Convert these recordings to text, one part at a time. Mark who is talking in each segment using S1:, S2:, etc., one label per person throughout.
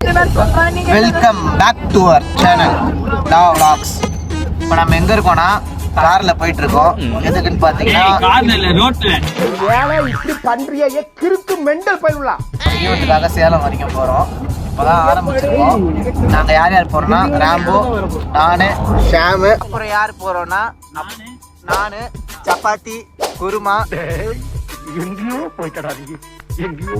S1: Welcome back to our channel லா vlogs. இப்போ நம்ம எங்க இருக்கோம்னா கார்ல போயிட்டு இருக்கோம். எதுக்குன்னு பாத்தீங்கன்னா
S2: கார்ல இல்ல ரோட்ல.
S3: ஏன்னா இப்படி பண்றியே கிறுக்கு மெண்டல் பயிலுலா.
S1: ஈவென்ட்டுக்காக சேலம் வரைக்கும் போறோம். இப்பதான் ஆரம்பிச்சிருக்கோம். நாங்க யார் யார் போறோம்னா ராம்போ, நானு, ஷாமு. அப்புறம் யார் போறோம்னா நானு, சப்பாத்தி, குருமா.
S3: எங்கேயோ போயிட்டடா நீ, எங்கேயோ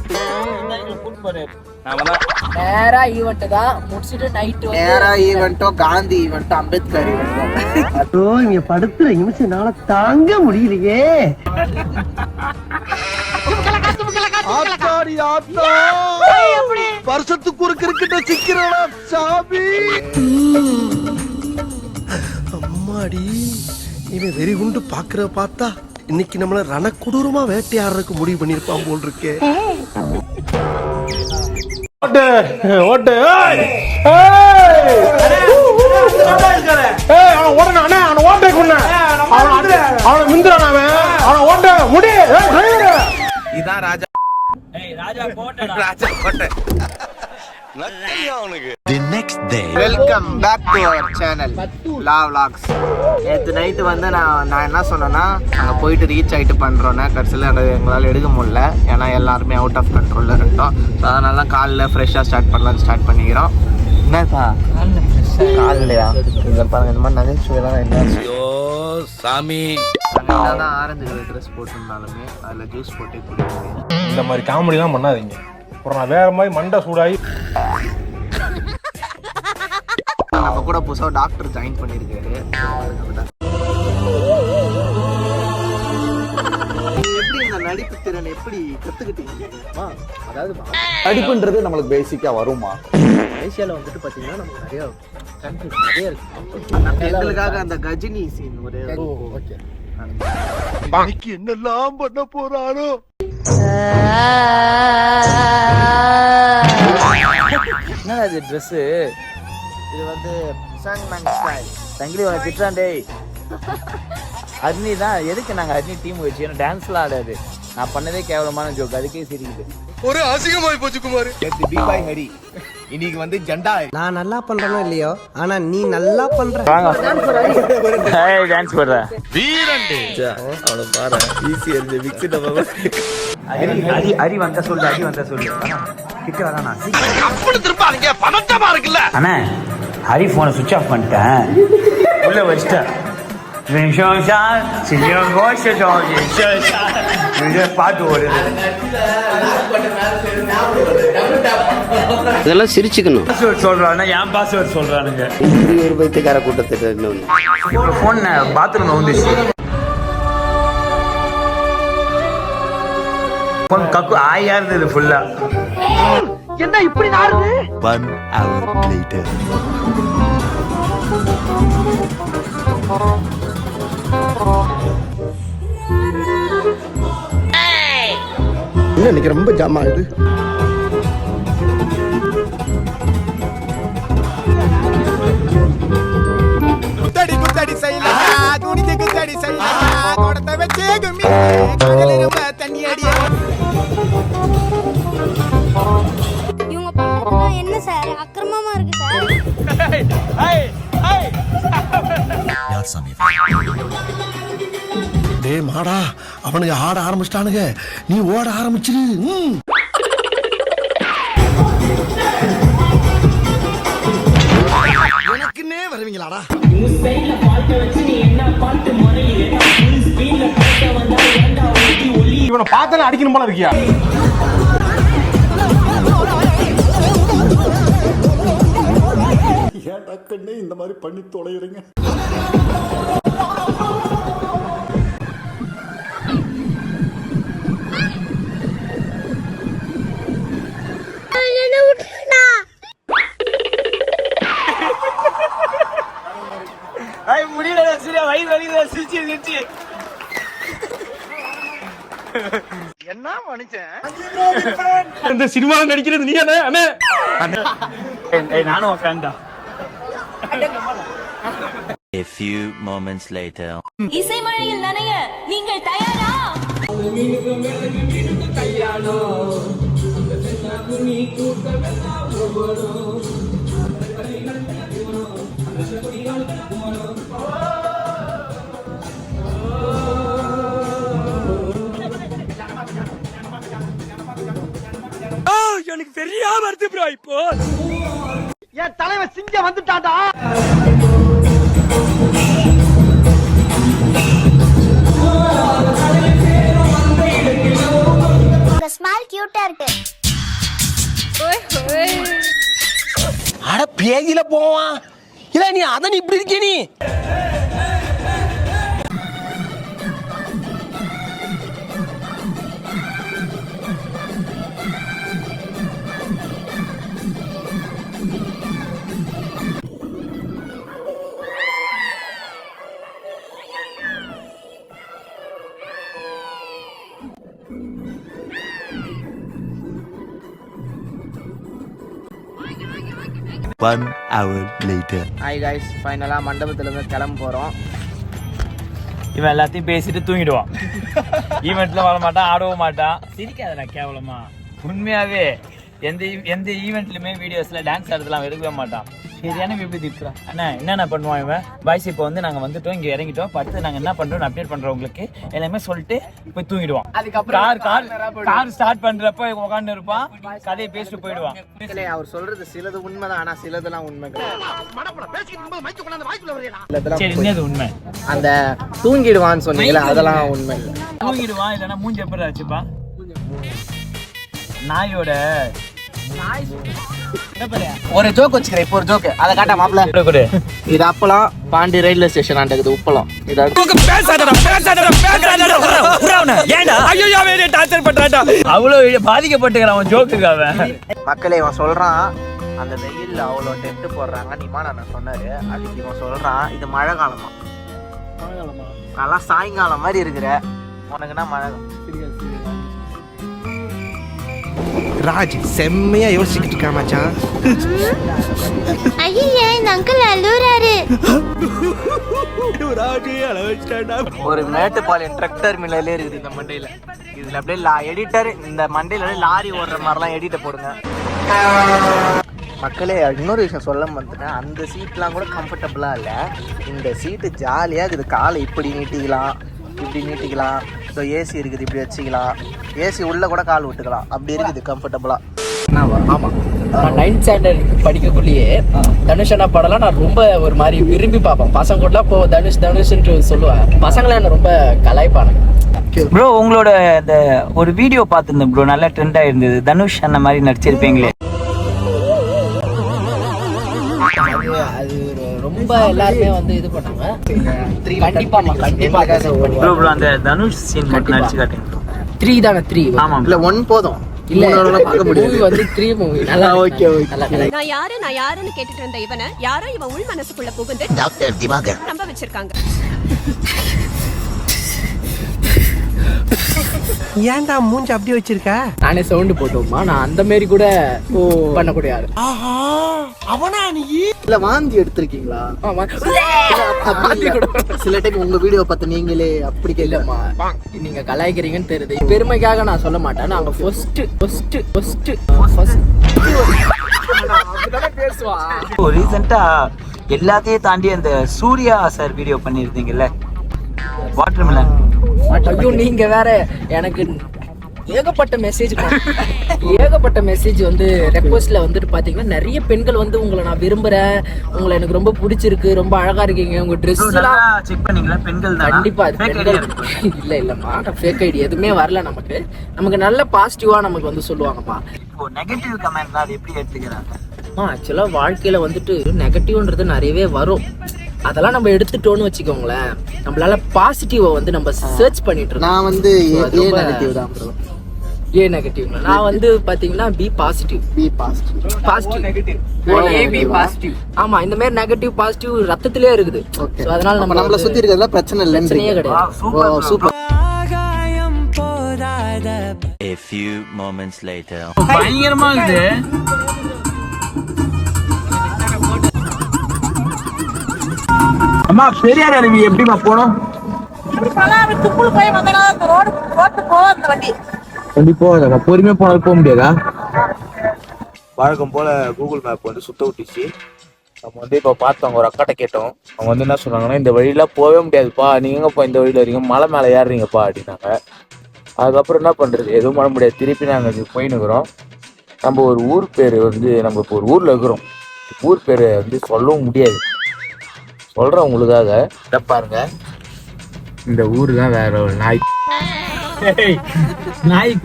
S4: நேரா ஈவெண்ட் தான் முடிச்சிட்டு நைட்
S1: நேரா ஈவெண்ட்டோ, காந்தி ஈவெண்ட்டோ, அம்பேத்கர் ஈவெண்ட்டோ.
S3: இங்க படுத்துற நிமிஷம்னால தாங்க முடியலையே. ஆத்தாடி ஆத்தா, வருஷத்துக்கு ஒரு கிரிக்கெட்ட சிக்கிறடா சாமி. அம்மாடி, இவன் வெறி குண்டு பாக்குற பார்த்தா இன்னைக்கு நம்மள ரணக்குடூரமா வேட்டையாடுறதுக்கு முடிவு பண்ணிருப்பான் போல் இருக்கே. ஓட்டு ஓட்டு
S1: இதான் ராஜா.
S2: ராஜா கோட்டை.
S1: ராஜா கோட்டை. Welcome back to our channel லா vlogs. நேற்று நைட்டு வந்து நான் என்ன சொன்னேன்னா நாங்கள் போயிட்டு ரீச் ஆகிட்டு பண்ணுறோன்னா கடைசியில் எங்களால் எடுக்க முடியல. ஏன்னா எல்லாருமே அவுட் ஆஃப் கண்ட்ரோலில் இருந்தோம். ஸோ அதனால தான் காலைல ஃப்ரெஷ்ஷாக ஸ்டார்ட் பண்ணிக்கிறோம். என்னப்பா காலையா இதில் பாருங்கள், இந்த மாதிரி நகைச்சுவைலாம் என்ன
S5: சாமி
S1: தான் ஆரஞ்சு கலர் ட்ரெஸ் போட்டிருந்தாலுமே அதில் ஜூஸ் போட்டு குடிப்போம்.
S6: இந்த மாதிரி காமெடிலாம் பண்ணாதீங்க. அப்புறம் நான் வேற மாதிரி மண்டை சூடாகி.
S1: நம்ம கூட புதுசாக டாக்டர் ஜாயின் பண்ணியிருக்காரு. எப்படி இந்த நடிப்பு திறன் எப்படி கற்றுக்கிட்டீங்க?
S7: அதாவது நடிப்புன்றது நம்மளுக்கு பேசிக்கா வருமா?
S1: ஏசியாவில் வந்துட்டு பார்த்தீங்கன்னா நமக்கு நிறைய இருக்கு. எங்களுக்காக அந்த கஜினி சீன் ஒரு
S7: ஓகே.
S3: என்னெல்லாம் பண்ண போறாரோ.
S7: என்னடா இது ட்ரெஸ்?
S1: இது வந்து சாங் மேன் ஸ்டைல்.
S7: தங்கிலி உனக்கு திட்டுறான் டேய். அர்னி தான். எதுக்கு நாங்கள் அர்னி டீம் வச்சு? ஏன்னா டான்ஸ்லாம் ஆடாது. நான் பண்ணதே கேவலமான ஜோக், அதுக்கே சிரிக்குது.
S3: ஒரு அசிங்கமாய் போச்சு குமார்.
S1: பி பாய் ஹரி. இன்னைக்கு வந்து ஜெண்டா.
S3: நான் நல்லா பண்றேனோ இல்லையோ, ஆனா நீ நல்லா பண்ற.
S7: டான்ஸ் போடுற
S5: வீரண்டு
S7: அவனை பாரு. ஈஸி இருந்து மிக்ஸி டப்பா. அரி வந்தா சொல்லு, அரி வந்தா சொல்லு. கிட்ட வரானா
S5: அப்படி திருப்பாதீங்க, பதட்டமா இருக்குல்ல.
S7: அண்ணா, ஹரி போனை சுவிட்ச் ஆஃப் பண்ணிட்டேன், உள்ள வச்சிட்டேன். பாட்டு ஓடுது.
S8: இதெல்லாம் சிரிச்சுக்கணும்.
S7: பாஸ்வேர்ட் சொல்றானு, என் பாஸ்வேர்ட் சொல்றானுங்க.
S8: ஒரு பைத்தியக்கார கூட்டத்துக்கு இன்னொன்று.
S7: இப்போ போன் பாத்ரூம்ல வந்துச்சு. போன் கக்கு ஆயா இருந்தது ஃபுல்லா.
S3: என்ன இப்படி நாருது?
S5: 1 hour later.
S3: என்ன இன்னைக்கு ரொம்ப ஜாம் ஆகுது. குத்தடி குத்தடி சைலா குனிதி குத்தடி சைலா கோடத்தை வச்சே கும்மி காதல ரொம்ப தண்ணி அடியா.
S9: இவங்க பண்றதெல்லாம் என்ன சார் அக்கிரமமா இருக்கு சார்.
S5: யார் சாமி?
S3: டேய் மாடா, அவனுக்கு ஆட ஆரம்பிச்சிட்டானுங்க, நீ ஓட ஆரம்பிச்சிரு. எனக்குன்னே வருவீங்களாடா?
S6: இவனை பார்த்தாலே அடிக்கணும் போல இருக்கியா?
S5: ஏன் டக்குன்னு இந்த மாதிரி பண்ணி தொலைகிறீங்க?
S2: முடியல சரியா, வயிறு வலியில சிரிச்சு.
S1: என்ன மனுஷன்
S6: இந்த சினிமால நடிக்கிறது நீ அண்ணே?
S7: நானும் உட்காந்தா.
S5: A few moments later.
S9: இசைமழையில் நனைய நீங்கள் தயாரா?
S2: எனக்கு பெரிய வருது ப்ரோ இப்போ.
S3: என் தலைவன் சிங்கம் வந்துட்டான்டா.
S9: ஸ்மைல் கியூட்டா இருக்கு.
S3: அட பேதியில போவான். இல்ல நீ அத நீ இப்படி இருக்க நீ.
S5: One hour later.
S1: Hi guys, ஃபைனலாக மண்டபத்துலேருந்து கிளம்ப போகிறோம்.
S2: இவன் எல்லாத்தையும் பேசிட்டு தூங்கிடுவான். ஈவெண்ட்ல வர மாட்டான், ஆடவும் மாட்டான். சிரிக்காதடா கேவலமா. உண்மையாவே எந்த ஈவெண்ட்லயுமே வீடியோஸ்ல டான்ஸ் ஆடுறதுலாம் எடுக்கவே மாட்டான். சரியான விபத்து இருக்கிறான். அண்ணா என்னென்ன பண்ணுவான் இவன்? பாய்ஸ் இப்போ வந்து நாங்கள் வந்துட்டோம், இங்கே இறங்கிட்டோம், படுத்து நாங்கள் என்ன பண்ணுறோம் அப்டேட் பண்ணுறோம் உங்களுக்கு எல்லாமே சொல்லிட்டு போய் தூங்கிடுவான்.
S4: அதுக்கப்புறம்
S2: கார் ஸ்டார்ட் பண்றப்ப உட்காந்து இருப்பான், கதையை பேசிட்டு போயிடுவான்.
S1: இல்லை, அவர் சொல்றது சிலது உண்மைதான், ஆனால் சிலதெல்லாம் உண்மை கிடையாது.
S2: சரி, என்னது உண்மை?
S1: அந்த தூங்கிடுவான்னு சொன்னீங்களா, அதெல்லாம் உண்மை இல்லை.
S2: தூங்கிடுவான், இல்லைன்னா மூஞ்சி எப்படி ஆச்சுப்பா? நாயோட
S1: ஒரு ஜோக் வச்சுக்கிறேன், இப்போ ஒரு ஜோக் அதை காட்டா மாப்பிள்ள.
S2: கொடு.
S1: இது அப்பலாம் பாண்டி ரயில்வே ஸ்டேஷன் ஆண்டது உப்பளம்.
S2: அவ்வளவு பாதிக்கப்பட்டுக்கிறான் அவன் ஜோக்குக்கு. அவன்
S1: மக்களே, இவன் சொல்றான் அந்த வெயில்ல அவ்வளோ டென்ட் போடுறாங்க. நிமான சொன்னாரு, அதுக்கு இவன் சொல்றான் இது மழை காலமா. நல்லா சாயங்காலம் மாதிரி இருக்கிற உனக்குன்னா மழை.
S3: ராஜ் செம்மையா யோசிச்சுக்கிட்டு இருக்கா மச்சான்.
S9: ஐயா இந்த அங்கிள் அழுறாரு.
S1: ஒரு மேட்டுப்பாளையம் டிராக்டர் மில்லே இருக்குது இந்த மண்டையில. இதுல அப்படியே எடிட்டர் இந்த மண்டையில லாரி ஓடுற மாதிரிலாம் எடிட்டர் போடுங்க. மக்களே, இன்னொரு விஷயம் சொல்ல வந்துட்டேன், அந்த சீட்லாம் கூட கம்ஃபர்டபுளாக இல்லை. இந்த சீட்டு ஜாலியாக இருக்குது. காலை இப்படி நீட்டிக்கலாம், இப்படி நீட்டிக்கலாம். ஸோ ஏசி இருக்குது, இப்படி வச்சுக்கலாம். ஏசி உள்ளே கூட கால் விட்டுக்கலாம், அப்படி இருக்குது கம்ஃபர்டபுளாக.
S4: ஆமாம், நான் 9th ஸ்டாண்டர்ட் படிக்கக்குள்ளேயே தனுஷ் அண்ணா படம்லாம் நான் ரொம்ப ஒரு மாதிரி விரும்பி பார்ப்பேன். பசங்க கூடலாம் இப்போ தனுஷ்ன்ட்டு சொல்லுவேன். பசங்களை என்ன ரொம்ப கலாய்ப்பானுங்க.
S2: ப்ரோ, உங்களோட இந்த ஒரு வீடியோ பார்த்துருந்தேன் ப்ரோ, நல்லா ட்ரெண்ட் ஆயிருந்தது. தனுஷ் அந்த மாதிரி நடிச்சிருப்பீங்களே.
S4: அது ரொம்ப எல்லாருமே வந்து இது பண்ணாங்க. கண்டிப்பா
S2: ப்ரோ ப்ரோ அந்த தனுஷ் சீன் மட்டும் நடிச்சு காட்டுங்க.
S4: 3 தானே 3?
S2: ஆமா,
S1: இல்லை 1 போதும்.
S4: இல்ல
S1: பார்க்க முடியாது.
S4: மூவி வந்து 3 மூவி. நல்லா
S1: ஓகே.
S9: நான் யாருன்னு கேட்டுட்டு இருந்த இவனை யாரோ இவன் உள் மனசுக்குள்ள புகுந்து
S5: Dr. Divagar.
S9: நம்ப வச்சிருக்காங்க.
S3: ஏன்டா மூஞ்சி அப்படி வச்சிருக்க?
S4: நானே சவுண்ட் போட்டோமா, நான் அந்த மாதிரி கூட பண்ணக்கூடிய ஆளு.
S3: ஆஹா, அவனா நீ?
S1: இல்லை வாந்தி எடுத்திருக்கீங்களா?
S4: ஆமா.
S1: சில டைம் உங்க வீடியோ பார்த்து நீங்களே அப்படி
S4: இல்லம்மா, நீங்க கலாய்க்கிறீங்கன்னு தெரியுது. பெருமைக்காக நான் சொல்ல மாட்டேன். நாங்க ஃபர்ஸ்ட் பேசுவான்.
S2: ரீசெண்டா எல்லாத்தையும் தாண்டி அந்த சூர்யா சார் வீடியோ பண்ணிருந்தீங்கல்ல, வாட்டர்மெலன்.
S4: ஐயோ, நீங்க வேற எனக்கு ஏகப்பட்ட மெசேஜ் வந்து ரெக்வஸ்ட்ல வந்துட்டு பாத்தீங்கன்னா நிறைய பெண்கள் வந்து உங்களை நான் விரும்புறேன், உங்களை எனக்கு ரொம்ப பிடிச்சிருக்கு, ரொம்ப அழகா இருக்கீங்க, உங்க ட்ரெஸ் எல்லாம்
S2: செக் பண்ணீங்களா? பெண்கள் தான்
S4: கண்டிப்பா. இல்லம்மா, ஃபேக் ஐடி எதுவுமே வரல. நமக்கு நல்ல பாசிட்டிவா நமக்கு வந்து சொல்லுவாங்கப்பா.
S2: இப்போ நெகட்டிவ் கமெண்ட் அது எப்படி எடுத்துக்கிறாங்க?
S4: ஆக்சுவலா வாழ்க்கையில வந்துட்டு நெகட்டிவ்ன்றது நிறையவே வரும். அதெல்லாம் நம்ம எடுத்துட்டோம்னு வச்சுக்கோங்களேன், நம்மளால பாசிட்டிவ் வந்து நம்ம சர்ச் பண்ணிட்டு இருக்கோம்.
S1: நான் வந்து ஏ நெகட்டிவ் தான் ப்ரோ.
S4: ஏ நெகட்டிவ். நான் வந்து பாத்தீங்கன்னா பி பாசிட்டிவ். ஆமா, இந்த மாதிரி நெகட்டிவ் பாசிட்டிவ் ரத்தத்திலே இருக்குது. சோ அதனால
S1: நம்மள சுத்தி இருக்கிறதுல பிரச்சனை இல்லைன்றீங்க.
S4: கிடையாது.
S1: Super.
S5: A few moments later.
S2: பயங்கரமா இருக்குது. அம்மா, பெரியார் அருவி எப்படிமா போனோம்?
S6: கண்டிப்பா பொறுமையா போனாலும் போக முடியாதா?
S7: வழக்கம் போல் கூகுள் மேப் வந்து சுத்த விட்டுச்சு. நம்ம வந்து இப்போ பார்த்தோம், ஒரு அக்காட்ட கேட்டோம். அவங்க வந்து என்ன சொன்னாங்கன்னா, இந்த வழியெலாம் போகவே முடியாதுப்பா, நீங்கள் எங்கேப்பா இந்த வழியில் வரீங்க, மலை மேலே ஏறுறீங்கப்பா அப்படின்னாங்க. அதுக்கப்புறம் என்ன பண்ணுறது, எதுவும் பண்ண முடியாது. திருப்பி நாங்கள் போயின்னுக்குறோம். நம்ம ஒரு ஊர் பேர் வந்து நம்ம இப்போ ஒரு ஊரில் இருக்கிறோம். ஊர் பேர் வந்து சொல்லவும் முடியாது. சொல்கிறேன் உங்களுக்காக. இதை பாருங்க, இந்த ஊர் தான் வேற ஒரு நாய்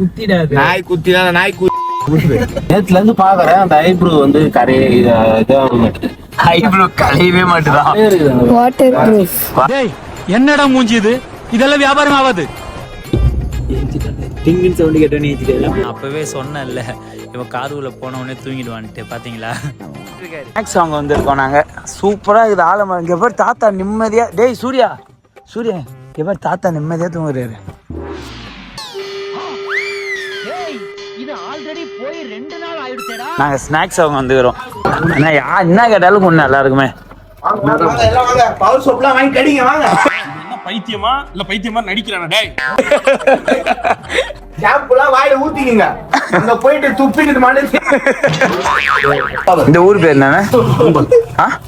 S2: குத்திடாது.
S7: நாய் குத்தினா நாய்
S1: நேத்துல இருந்து பாக்குறேன், அந்த ஐப்ரோ வந்து
S2: ஐப்ரோ கலையவே மாட்டுதான்.
S6: என்னடா மூஞ்சி இது, இதெல்லாம் வியாபாரம் ஆகாது.
S2: டிங்கின் சவுண்ட் கேட்டோன்னு ஏற்றிட்டு அப்பவே சொன்னேன்ல, இவன் காதுக்குள்ள போன உடனே தூங்கிடுவான்ட்டு. பாத்தீங்களா?
S7: மேக்ஸ் அவங்க வந்திருக்கோம் நாங்கள். சூப்பராக இருக்குது ஆலமரம். இங்கே பேர் தாத்தா நிம்மதியாக. டேய் சூர்யா, சூர்யா இங்கே பேர் தாத்தா நிம்மதியாக தூங்குறாரு. நாங்கள் ஸ்நாக்ஸ் அவங்க வந்துக்கிறோம். ஆனால் என்ன கேட்டாலும் ஒன்று எல்லாருக்குமே
S1: பவர் சோப்லாம் வாங்கி கடிங்க வாங்க.
S6: பைத்தியமா இல்ல பைத்தியமா நடிக்கிறானா? டேய்
S1: ஷாம்புலாம் வாயில ஊத்திக்கங்க, அங்க போயிட்டு துப்பிட்டு மாட்டேன்.
S7: இந்த ஊர் பேர் என்னன்னா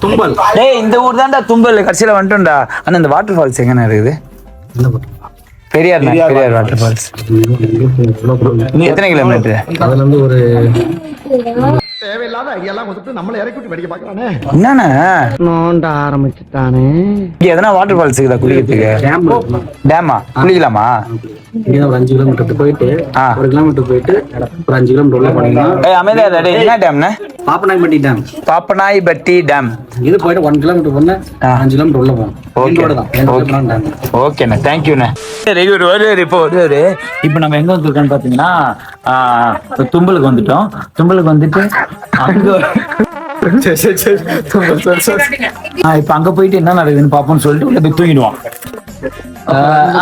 S7: தும்பல். டேய் இந்த ஊர் தான்டா தும்பல். கடைசியில் வந்துட்டோம்டா. ஆனால் இந்த வாட்டர் ஃபால்ஸ் எங்கண்ணா இருக்குது? Periyar waterfalls. எத்தனை கிலோமீட்டர்?
S3: அதுல இருந்து ஒரு தேவையில்லாத ஐடியாலாம் கொடுத்து நம்மள இறக்கி விட்டு வெடிக்க பாக்குறானே.
S7: என்னண்ணா
S4: நோண்ட ஆரம்பிச்சுட்டானே.
S7: இங்க எதனா வாட்டர் ஃபால்ஸ் இருக்குதா குளிக்கிறதுக்கு? டேமா குளிக்கலாமா?
S4: இங்க ஒரு 5 கிலோமீட்டர் போயிட்டு 1 கிலோமீட்டர் போயிட்டு ஒரு 5 கிலோமீட்டர் உள்ள போனீங்கன்னா
S7: அமைதியா என்ன டேம்னா?
S4: பாப்பநாயப்பட்டி டேம்.
S7: பாப்பநாயப்பட்டி டேம்.
S4: இது போயிட்டு 1 கிலோமீட்டர் போனா 5 கிலோமீட்டர் உள்ள போகும்.
S7: ஓகேண்ணா, தேங்க்யூண்ணா.
S2: இப்போ நம்ம எங்க வந்துருக்கோம்னு பாத்தீங்கன்னா தும்பலுக்கு வந்துட்டோம். தும்பலுக்கு வந்துட்டு இப்ப அங்க போயிட்டு என்ன நடக்குதுன்னு பாப்போம்னு சொல்லிட்டு உள்ள போய் தூங்கிடுவான்.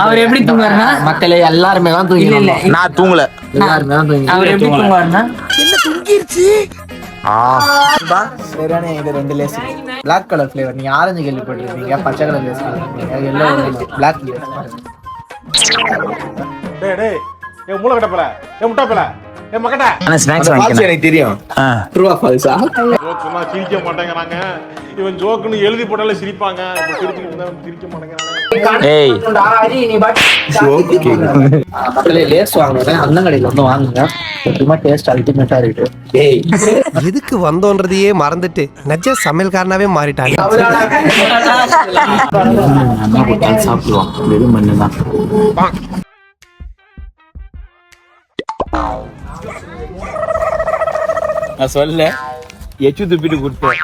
S4: அவர் எப்படி தூங்குவாருன்னா, மக்களே எல்லாருமே தான் தூங்கி.
S7: நான் தூங்கல.
S4: எல்லாருமே தான் தூங்கி.
S2: அவர் எப்படி தூங்குவாருன்னா,
S1: சரியான இது 2 லேஸ் பிளாக் கலர் ஃபிளேவர். நீங்க ஆரஞ்சு கேள்விப்பட்டிருப்பீங்க, பச்சை கலர் லேஸ் கேள்விப்பட்டிருப்பீங்க, எல்லோ பிளாக் லேஸ்.
S6: டேய் டேய் ஏ மூளை கட்டப்பல, ஏ முட்டாப்பல, ஏ மக்கட்ட.
S7: ஆனா ஸ்நாக்ஸ் வாங்கிக்கிறேன்.
S1: எனக்கு தெரியும்.
S7: ட்ரூவா ஃபால்ஸா?
S6: ஜோக் சொன்னா சிரிக்க மாட்டேங்கிறாங்க. இவன் ஜோக்குன்னு எழுதி போட்டாலே சிரிப்பாங்க. இப்ப சிரிச்சுக்கிட்டு இருந்தா சிரிக்க மாட்டேங்கிறாங்க.
S7: ஏய்
S4: மக்களே லேஸ் வாங்குறேன், அந்த கடையில வந்து வாங்குங்க. சும்மா டேஸ்ட் அல்டிமேட்டா இருக்கு.
S7: ஏய்
S3: எதுக்கு வந்தோன்றதையே மறந்துட்டு நெஜ சமையல்காரனாவே மாறிட்டாங்க.
S7: சாப்பிடுவோம். வெறும் மண்ணுதான். நான் சொல்ல எச்சு துப்பிட்டு கொடுத்தேன்.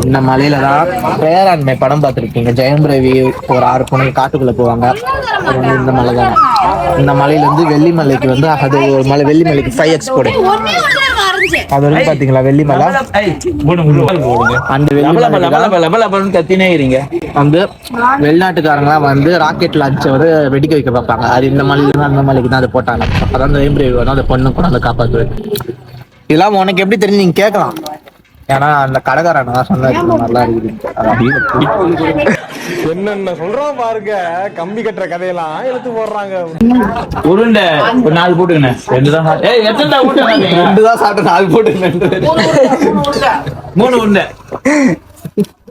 S4: இந்த மலையில தான் பேராண்மை படம் பார்த்துருக்கீங்க. ஜெயம் ரவி ஒரு 6 பொண்ணு காட்டுக்குள்ள போவாங்க. இந்த மலை தானே. இந்த மலையில இருந்து வெள்ளிமலைக்கு வந்து அது ஒரு மலை, வெள்ளிமலைக்கு 5x போடு. அது வந்து பாத்தீங்களா வெள்ளிமலை. அந்த வெள்ளிமலை
S7: கத்தினே இருங்க.
S4: வந்து வெளிநாட்டுக்காரங்களாம் வந்து ராக்கெட்ல அடிச்சு வந்து வெடிக்க வைக்க பார்ப்பாங்க. அது இந்த மலையில இருந்து அந்த மலைக்கு தான் அதை போட்டாங்க. அதான் ஜெயம் ரவி வந்து அந்த பொண்ணு கூட அந்த காப்பாற்று. இதெல்லாம் உனக்கு எப்படி தெரியும் நீங்க கேட்கலாம். ஏன்னா அந்த கடைக்காரன் தான் சொன்னாரு நல்லா இருக்குது.
S6: என்னென்ன சொல்றோம் பாருங்க. கம்பி கட்டுற கதையெல்லாம் எடுத்து போடுறாங்க.
S2: உருண்டை ஒரு 4 போட்டுக்கண்ணே. 2 தான். ஏய் எத்தனை ஊட்டுங்க?
S4: 2 தான் சாப்பிட்டு 4 போட்டுக்கணும்.
S2: 3 உருண்டை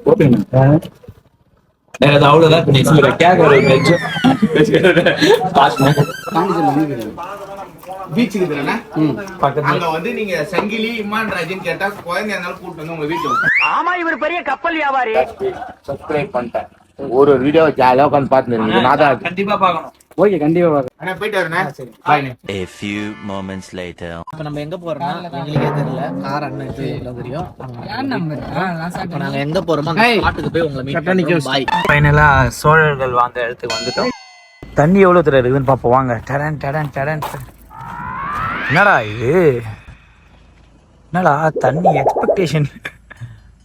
S2: போட்டுக்கண்ணே. அவ்வளவுதான்.
S1: பீச்சுக்கு தானே அங்க வந்து நீங்க சங்கிலி இமான் ராஜன் கேட்டா குழந்தை இருந்தாலும் கூட்டு வந்து உங்க வீட்டுல.
S4: ஆமா, இவர் பெரிய கப்பல் வியாபாரி.
S7: சப்ஸ்கிரைப் பண்ணிட்டேன். ஒரு வீடியோ ஜாலியா உட்காந்து பாத்துருக்கீங்க. நான்
S2: கண்டிப்பா பாக்கணும்.
S4: ஓகே, கண்டிப்பா பாக்க.
S1: அண்ணா போயிட்டு வரேன். பாய்ண்ணே.
S5: A few moments later.
S4: இப்ப நம்ம எங்க போறோம்னா எங்களுக்கே தெரியல. கார் அண்ணன் தெரியும். இப்ப நாங்க எங்க போறோமோ அந்த ஸ்பாட்டுக்கு போய் உங்களை மீட் பண்றோம். பாய்.
S7: ஃபைனலா சோழர்கள் வாழ்ந்த இடத்துக்கு வந்துட்டோம். தண்ணி எவ்வளவு தூரம் இருக்குதுன்னு பாப்போம் வாங்க. டடன் டடன் டடன். என்னடா இது? என்னடா தண்ணி எக்ஸ்பெக்டேஷன்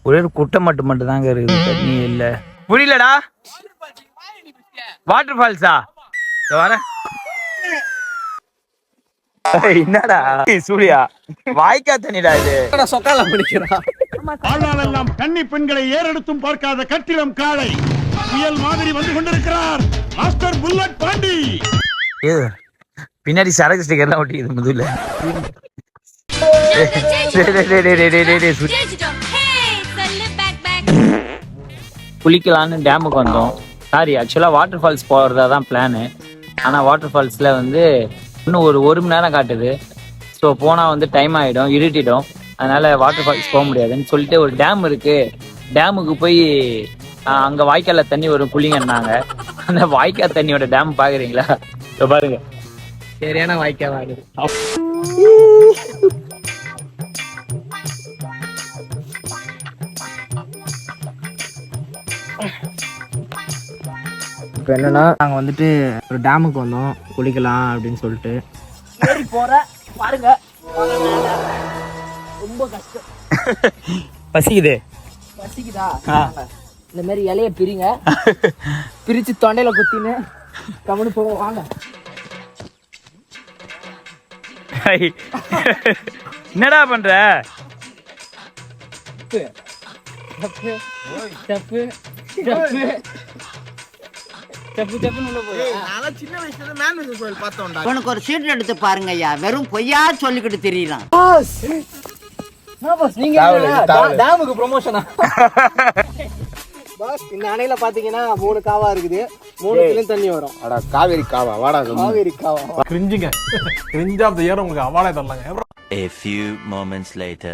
S7: ஒரே ஒரு குட்டை மட்டும் தாங்க இருக்குது. தண்ணி இல்ல. புரியலடா. வாட்டர் ஃபால்ஸா? வர என்னடா சூர்யா வாய்க்கா தண்ணிடா இது.
S4: சொக்கால பிடிக்கிறா.
S6: வாழ்நாளெல்லாம் கன்னி பெண்களை ஏறெடுத்தும் பார்க்காத கட்டிடம் காளை புயல் மாதிரி வந்து கொண்டிருக்கிறார் மாஸ்டர் புல்லட் பாண்டி.
S2: பின்னாடி சரக்கு ஸ்டிக்கர்லாம் ஒட்டிக்குது முதுகுல. குளிக்கலான்னு டேமுக்கு வந்தோம். சாரி, ஆக்சுவலாக வாட்டர் ஃபால்ஸ் போகிறதா தான் பிளானு. ஆனால் வாட்டர் ஃபால்ஸில் வந்து இன்னும் ஒரு மணி நேரம் காட்டுது. ஸோ போனால் வந்து டைம் ஆகிடும், இருட்டிடும். அதனால் வாட்டர் ஃபால்ஸ் போக முடியாதுன்னு சொல்லிட்டு ஒரு டேம் இருக்குது, டேமுக்கு போய் அங்கே வாய்க்காலில் தண்ணி வரும் குளிங்கன்னாங்க. அந்த வாய்க்கால் தண்ணியோட டேம் பார்க்குறீங்களா? இப்போ பாருங்க, சரியான வாய்க்கால் ஆகுது.
S1: இப்போ என்னன்னா நாங்கள் வந்துட்டு ஒரு டேமுக்கு வந்தோம் குளிக்கலாம் அப்படின்னு சொல்லிட்டு.
S2: பாருங்க, ரொம்ப கஷ்டம். பசிக்குதா?
S1: இந்த மாதிரி இலைய பிரிங்க, பிரிச்சு தொண்டையில குத்தின்னு கவனி போவோம். வாங்க.
S2: என்னடா பண்ற?
S10: உனக்கு ஒரு சீட் எடுத்து பாருங்க ஐயா, வெறும் பொய்யா சொல்லிக்கிட்டு தெரியலாம்.
S1: டேமுக்கு ப்ரொமோஷனா? இந்த அணையில பாத்தீங்கன்னா 3 காவா இருக்குது, 3 தண்ணி வரும்.
S7: அடா காவேரி காவா, வாடா
S1: காவேரி காவா.
S6: கிரிஞ்சுங்க, கிரிஞ்ச் ஆஃப் தி இயர் உங்களுக்கு அவார்டே தரலாங்க.
S5: A few moments later.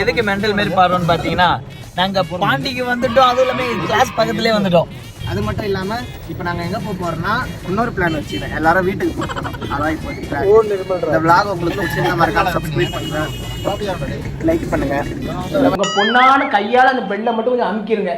S2: எதுக்கு மெண்டல் மாரி பாருன்னு பாத்தீங்கன்னா, நாங்க பாண்டிக்கு வந்துட்டோம், அதுவும் இல்லாம கிளாஸ் பக்கத்துலயே வந்துட்டோம்.
S1: அது மட்டும் இல்லாம இப்ப நாங்க எங்க போறோம்னா இன்னொரு பிளான் வச்சுக்கிறேன். எல்லாரும் வீட்டுக்கு போறோம். அதான் இப்போ இந்த vlog உங்களுக்கு பிடிச்சிருந்தா மறக்காம சப்ஸ்கிரைப் பண்ணுங்க, லைக் பண்ணுங்க.
S10: பொண்ணான கையால அந்த பெல்ல மட்டும் கொஞ்சம் அமுக்கிருங்க.